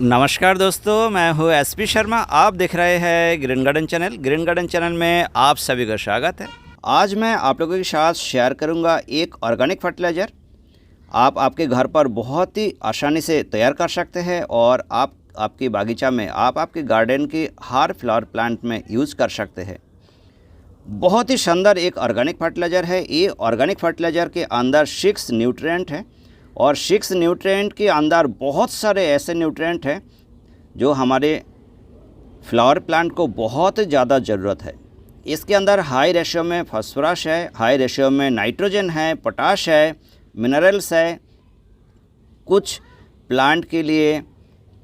नमस्कार दोस्तों, मैं हूँ एसपी शर्मा। आप देख रहे हैं green garden channel. Green garden channel में आप सभी का स्वागत है। आज मैं आप लोगों के साथ शेयर करूँगा एक ऑर्गेनिक फर्टिलाइज़र आप आपके घर पर बहुत ही आसानी से तैयार कर सकते हैं और आप आपकी बागीचा में, आप आपके गार्डन की हर फ्लावर प्लांट में यूज़ कर सकते हैं। बहुत ही शानदार एक ऑर्गेनिक फर्टिलाइज़र है। ये ऑर्गेनिक फर्टिलाइज़र के अंदर 6 न्यूट्रिएंट है और 6 न्यूट्रिएंट के अंदर बहुत सारे ऐसे न्यूट्रिएंट हैं जो हमारे फ्लावर प्लांट को बहुत ज़्यादा ज़रूरत है। इसके अंदर हाई रेशियो में फास्फोरस है, हाई रेशियो में नाइट्रोजन है, पोटाश है, मिनरल्स है। कुछ प्लांट के लिए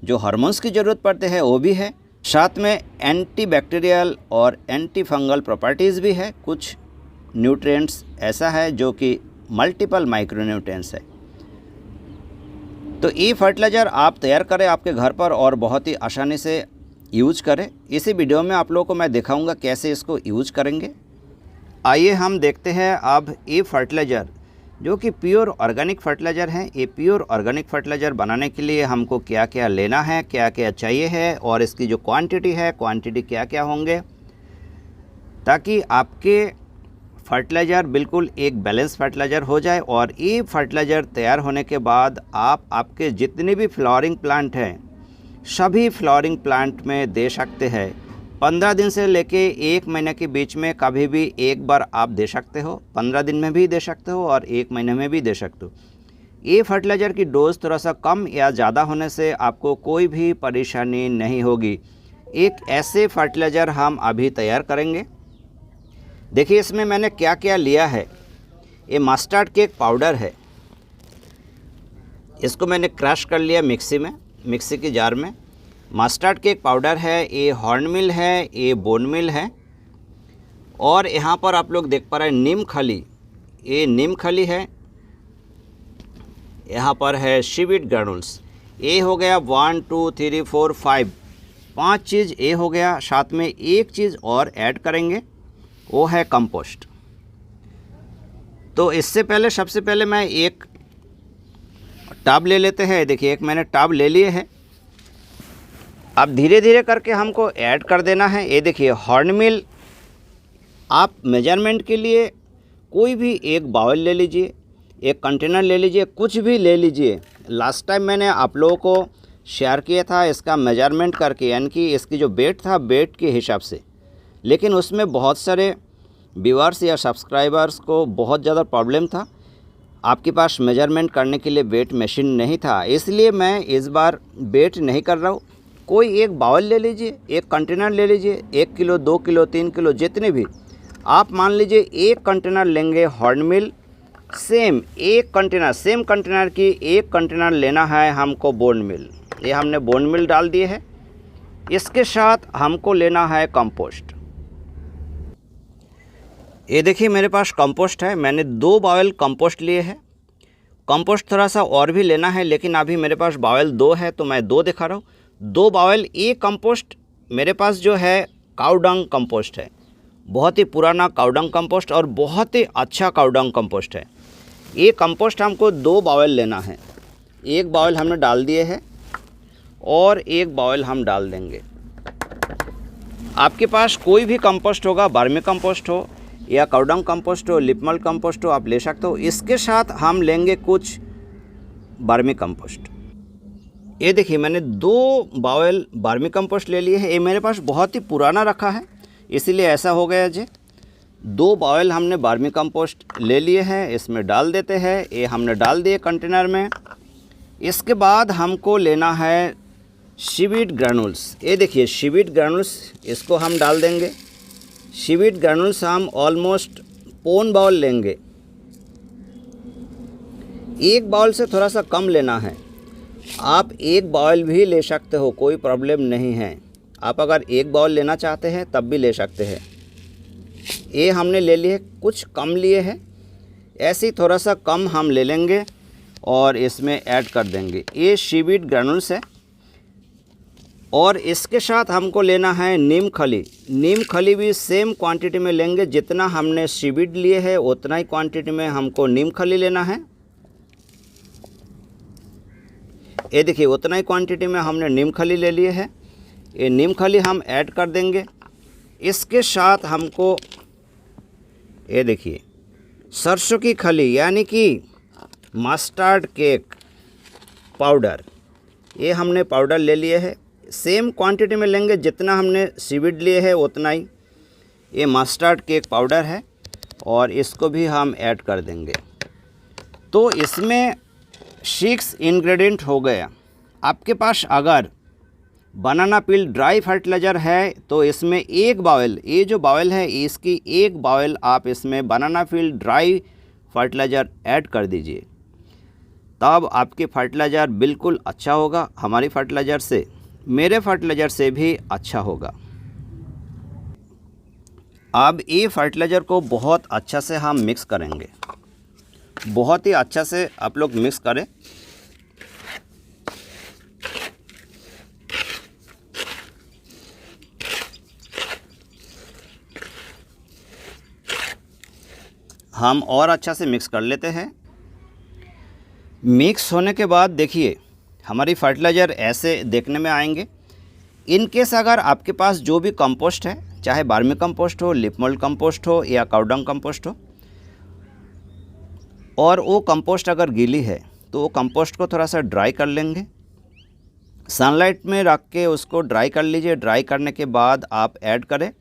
जो हार्मोन्स की ज़रूरत पड़ते हैं वो भी है। साथ में एंटी बैक्टीरियल और एंटी फंगल प्रॉपर्टीज़ भी है। कुछ न्यूट्रिएंट्स ऐसा है जो कि मल्टीपल माइक्रोन्यूट्रिएंट्स है। तो ये फर्टिलाइज़र आप तैयार करें आपके घर पर और बहुत ही आसानी से यूज करें। इसी वीडियो में आप लोगों को मैं दिखाऊंगा कैसे इसको यूज करेंगे। आइए हम देखते हैं अब ये फर्टिलाइज़र जो कि प्योर ऑर्गेनिक फर्टिलाइज़र है। ये प्योर ऑर्गेनिक फर्टिलाइज़र बनाने के लिए हमको क्या क्या लेना है, क्या क्या चाहिए है और इसकी जो क्वांटिटी है, क्वांटिटी क्या क्या होंगे, ताकि आपके फर्टिलाइज़र बिल्कुल एक बैलेंस फर्टिलाइज़र हो जाए। और ये फर्टिलाइज़र तैयार होने के बाद आप आपके जितने भी फ्लावरिंग प्लांट हैं सभी फ्लावरिंग प्लांट में दे सकते हैं। 15 दिन से लेके 1 महीने के बीच में कभी भी एक बार आप दे सकते हो। 15 दिन में भी दे सकते हो और 1 महीने में भी दे सकते हो। ये फर्टिलाइज़र की डोज थोड़ा सा कम या ज़्यादा होने से आपको कोई भी परेशानी नहीं होगी। एक ऐसे फर्टिलाइज़र हम अभी तैयार करेंगे। देखिए इसमें मैंने क्या क्या लिया है। ये मस्टर्ड केक पाउडर है, इसको मैंने क्रश कर लिया मिक्सी की जार में। मस्टर्ड केक पाउडर है, ये हॉर्न मिल है, ये बोन मिल है। और यहाँ पर आप लोग देख पा रहे हैं नीम खली, ये नीम खली है। यहाँ पर है सीवीड ग्रैन्यूल्स। ये हो गया 1 2 3 4 5 चीज़ ये हो गया। साथ में एक चीज़ और ऐड करेंगे, वो है कंपोस्ट। तो इससे पहले सबसे पहले मैं एक टब ले लेते हैं। देखिए एक मैंने टब ले लिए है। अब धीरे धीरे करके हमको ऐड कर देना है। ये देखिए हॉर्न मिल, आप मेजरमेंट के लिए कोई भी एक बाउल ले लीजिए, एक कंटेनर ले लीजिए, कुछ भी ले लीजिए। लास्ट टाइम मैंने आप लोगों को शेयर किया था इसका मेजरमेंट करके, यानी कि इसकी जो वेट था वेट के हिसाब से। लेकिन उसमें बहुत सारे व्यूअर्स या सब्सक्राइबर्स को बहुत ज़्यादा प्रॉब्लम था, आपके पास मेजरमेंट करने के लिए वेट मशीन नहीं था, इसलिए मैं इस बार वेट नहीं कर रहा हूँ। कोई एक बाउल ले लीजिए, एक कंटेनर ले लीजिए, 1 किलो 2 किलो 3 किलो जितने भी आप मान लीजिए। एक कंटेनर लेंगे हॉर्न मिल, सेम कंटेनर की एक कंटेनर लेना है हमको बोन मिल। ये हमने बोन मिल डाल दिए है। इसके साथ हमको लेना है कंपोस्ट। ये देखिए मेरे पास कंपोस्ट है, मैंने 2 बाउल कंपोस्ट लिए हैं। कंपोस्ट थोड़ा सा और भी लेना है लेकिन अभी मेरे पास बाउल 2 है तो मैं 2 दिखा रहा हूँ। 2 बाउल। ये कंपोस्ट मेरे पास जो है काउडंग कंपोस्ट है, बहुत ही पुराना काउडंग कंपोस्ट और बहुत ही अच्छा काउडंग कंपोस्ट है। ये कंपोस्ट हमको 2 बाउल लेना है। एक बाउल हमने डाल दिए है और एक बाउल हम डाल देंगे। आपके पास कोई भी कंपोस्ट होगा, वर्मी कंपोस्ट हो या काउडंग कंपोस्ट हो, लिपमल कंपोस्ट हो, आप ले सकते हो। इसके साथ हम लेंगे कुछ वर्मी कंपोस्ट। ये देखिए मैंने 2 बाउल वर्मी कंपोस्ट ले लिए हैं। ये मेरे पास बहुत ही पुराना रखा है इसीलिए ऐसा हो गया जी। 2 बाउल हमने वर्मी कंपोस्ट ले लिए हैं, इसमें डाल देते हैं। ये हमने डाल दिए कंटेनर में। इसके बाद हमको लेना है सीवीड ग्रैन्यूल्स। ये देखिए सीवीड ग्रैन्यूल्स, इसको हम डाल देंगे। सीवीड ग्रैन्यूल्स हम ऑलमोस्ट पौन बाउल लेंगे। एक बाउल से थोड़ा सा कम लेना है। आप एक बाउल भी ले सकते हो, कोई प्रॉब्लम नहीं है। आप अगर एक बाउल लेना चाहते हैं तब भी ले सकते हैं। ये हमने ले लिए, कुछ कम लिए हैं, ऐसे ही थोड़ा सा कम हम ले लेंगे और इसमें ऐड कर देंगे। ये सीवीड ग्रैन्यूल्स है। और इसके साथ हमको लेना है नीम खली। नीम खली भी सेम क्वांटिटी में लेंगे, जितना हमने सीवीड लिए है उतना ही क्वांटिटी में हमको नीम खली लेना है। ये देखिए उतना ही क्वांटिटी में हमने नीम खली ले लिए है। ये नीम खली हम ऐड कर देंगे। इसके साथ हमको ये देखिए सरसों की खली यानी कि मस्टर्ड केक पाउडर, ये हमने पाउडर ले लिए है। सेम क्वांटिटी में लेंगे, जितना हमने सीवीड लिए है उतना ही। ये मस्टर्ड केक पाउडर है और इसको भी हम ऐड कर देंगे। तो इसमें 6 इंग्रेडिएंट हो गया। आपके पास अगर बनाना पील ड्राई फर्टिलाइज़र है तो इसमें 1 बाउल, ये जो बाउल है इसकी 1 बाउल आप इसमें बनाना पील ड्राई फर्टिलाइज़र ऐड कर दीजिए, तब आपके फर्टिलाइज़र बिल्कुल अच्छा होगा। हमारी फर्टिलाइज़र से, मेरे फर्टिलाइज़र से भी अच्छा होगा। अब ये फर्टिलाइज़र को बहुत अच्छा से हम मिक्स करेंगे, बहुत ही अच्छा से आप लोग मिक्स करें। हम और अच्छा से मिक्स कर लेते हैं। मिक्स होने के बाद देखिए हमारी फर्टिलाइज़र ऐसे देखने में आएंगे। इनकेस अगर आपके पास जो भी कंपोस्ट है, चाहे वर्मी कंपोस्ट हो, लिप मोल्ड कंपोस्ट हो या काऊ डंग कंपोस्ट हो, और वो कंपोस्ट अगर गीली है तो वो कंपोस्ट को थोड़ा सा ड्राई कर लेंगे, सनलाइट में रख के उसको ड्राई कर लीजिए। ड्राई करने के बाद आप ऐड करें।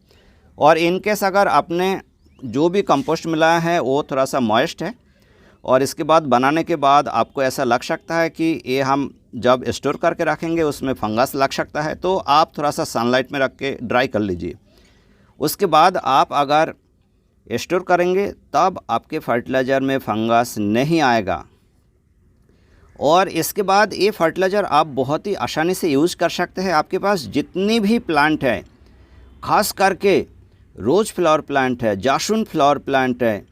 और इनकेस अगर आपने जो भी कंपोस्ट मिलाया है वो थोड़ा सा मॉइस्ट है और इसके बाद बनाने के बाद आपको ऐसा लग सकता है कि ये हम जब स्टोर करके रखेंगे उसमें फंगस लग सकता है, तो आप थोड़ा सा सनलाइट में रख के ड्राई कर लीजिए। उसके बाद आप अगर स्टोर करेंगे तब आपके फर्टिलाइज़र में फंगस नहीं आएगा। और इसके बाद ये फर्टिलाइज़र आप बहुत ही आसानी से यूज़ कर सकते हैं। आपके पास जितनी भी प्लांट है, ख़ास करके रोज़ फ्लावर प्लांट है, जासुन फ्लावर प्लांट है,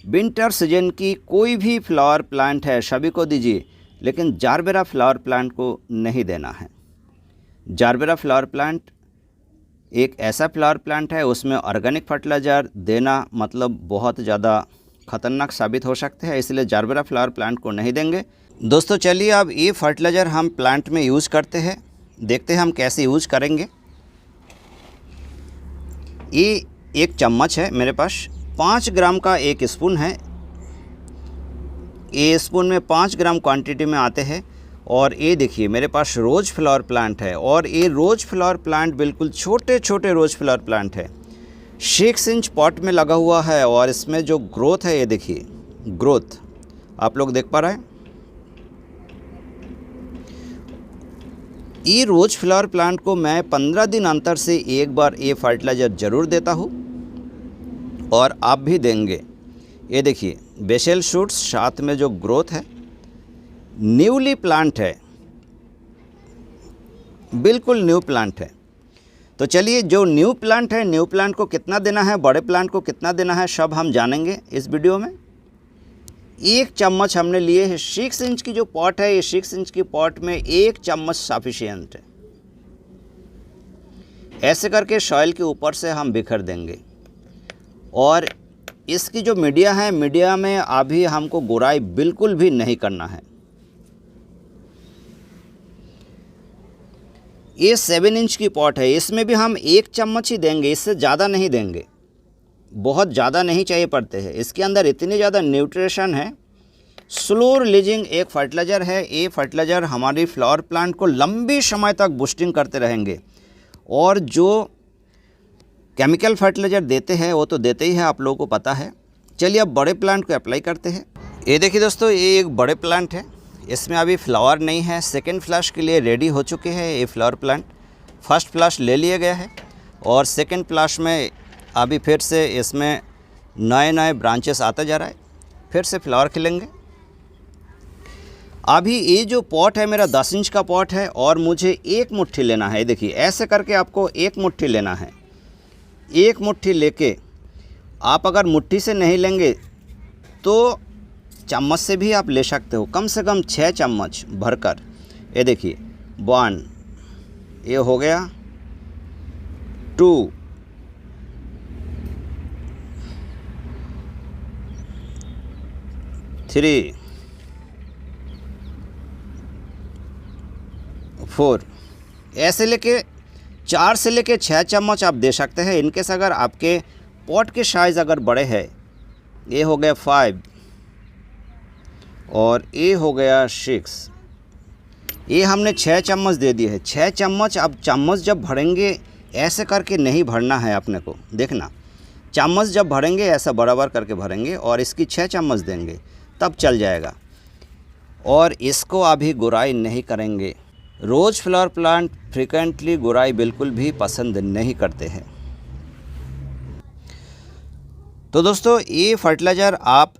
विंटर सीजन की कोई भी फ्लावर प्लांट है, सभी को दीजिए, लेकिन जारबेरा फ्लावर प्लांट को नहीं देना है। जारबेरा फ्लावर प्लांट एक ऐसा फ्लावर प्लांट है, उसमें ऑर्गेनिक फर्टिलाइज़र देना मतलब बहुत ज़्यादा ख़तरनाक साबित हो सकते हैं, इसलिए जारबेरा फ्लावर प्लांट को नहीं देंगे। दोस्तों चलिए अब ये फर्टिलाइज़र हम प्लांट में यूज़ करते हैं, देखते हैं हम कैसे यूज़ करेंगे। ये 1 चम्मच है मेरे पास, 5 ग्राम का 1 स्पून है। ये स्पून में 5 ग्राम क्वांटिटी में आते हैं। और ये देखिए मेरे पास रोज़ फ्लावर प्लांट है और ये रोज़ फ्लावर प्लांट बिल्कुल छोटे छोटे रोज़ फ्लावर प्लांट है, 6 इंच पॉट में लगा हुआ है। और इसमें जो ग्रोथ है, ये देखिए ग्रोथ आप लोग देख पा रहे हैं। ये रोज़ फ्लावर प्लांट को मैं 15 दिन अंतर से एक बार ये फर्टिलाइज़र ज़रूर देता हूँ और आप भी देंगे। ये देखिए बेसल शूट्स, साथ में जो ग्रोथ है, न्यूली प्लांट है, बिल्कुल न्यू प्लांट है। तो चलिए जो न्यू प्लांट है, न्यू प्लांट को कितना देना है, बड़े प्लांट को कितना देना है, सब हम जानेंगे इस वीडियो में। 1 चम्मच हमने लिए है। 6 इंच की जो पॉट है, ये 6 इंच की पॉट में 1 चम्मच सफिशिएंट है। ऐसे करके सॉइल के ऊपर से हम बिखर देंगे। और इसकी जो मीडिया है, मीडिया में अभी हमको गोराई बिल्कुल भी नहीं करना है। ये 7 इंच की पॉट है, इसमें भी हम 1 चम्मच ही देंगे, इससे ज़्यादा नहीं देंगे, बहुत ज़्यादा नहीं चाहिए पड़ते हैं। इसके अंदर इतनी ज़्यादा न्यूट्रिशन है। स्लो रिलीजिंग एक फर्टिलाइज़र है। ये फर्टिलाइज़र हमारी फ्लावर प्लांट को लंबी समय तक बूस्टिंग करते रहेंगे। और जो केमिकल फर्टिलाइज़र देते हैं वो तो देते ही हैं, आप लोगों को पता है। चलिए अब बड़े प्लांट को अप्लाई करते हैं। ये देखिए दोस्तों, ये एक बड़े प्लांट है, इसमें अभी फ्लावर नहीं है, सेकेंड फ्लश के लिए रेडी हो चुके हैं ये फ्लावर प्लांट। फर्स्ट फ्लश ले लिया गया है और सेकेंड फ्लश में अभी फिर से इसमें नए नए ब्रांचेस आते जा रहा है, फिर से फ्लावर खिलेंगे। अभी ये जो पॉट है मेरा 10 इंच का पॉट है और मुझे 1 मुट्ठी लेना है। देखिए ऐसे करके आपको 1 मुट्ठी लेना है। 1 मुट्ठी लेके आप अगर मुट्ठी से नहीं लेंगे तो चम्मच से भी आप ले सकते हो, कम से कम 6 चम्मच भरकर। ये देखिए 1, ये हो गया 2, 3, 4। ऐसे लेके 4 से लेके 6 चम्मच आप दे सकते हैं। इनकेस अगर आपके पॉट के साइज़ अगर बड़े हैं, ये हो गया 5 और ये हो गया 6, ये हमने 6 चम्मच दे दिए है। 6 चम्मच, अब चम्मच जब भरेंगे ऐसे करके नहीं भरना है अपने को, देखना चम्मच जब भरेंगे ऐसा बराबर करके भरेंगे और इसकी 6 चम्मच देंगे तब चल जाएगा। और इसको अभी गुड़ाई नहीं करेंगे। रोज़ फ्लावर प्लांट फ्रिक्वेंटली गुड़ाई बिल्कुल भी पसंद नहीं करते हैं। तो दोस्तों ये फर्टिलाइज़र आप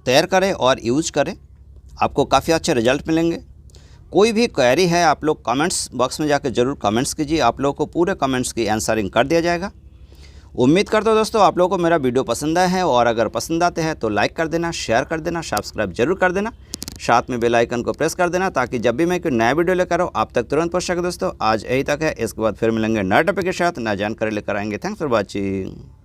तैयार करें और यूज करें, आपको काफ़ी अच्छे रिजल्ट मिलेंगे। कोई भी क्वेरी है आप लोग कमेंट्स बॉक्स में जाकर ज़रूर कमेंट्स कीजिए, आप लोगों को पूरे कमेंट्स की आंसरिंग कर दिया जाएगा। उम्मीद करता हूँ दोस्तों आप लोगों को मेरा वीडियो पसंद आया है, और अगर पसंद आते हैं तो लाइक कर देना, शेयर कर देना, सब्सक्राइब जरूर कर देना, साथ में बेल आइकन को प्रेस कर देना ताकि जब भी मैं कोई नया वीडियो लेकर आऊँ आप तक तुरंत पहुँच सके। दोस्तों आज यही तक है, इसके बाद फिर मिलेंगे नए टॉपिक के साथ, नया जानकारी लेकर आएंगे। Thanks for watching.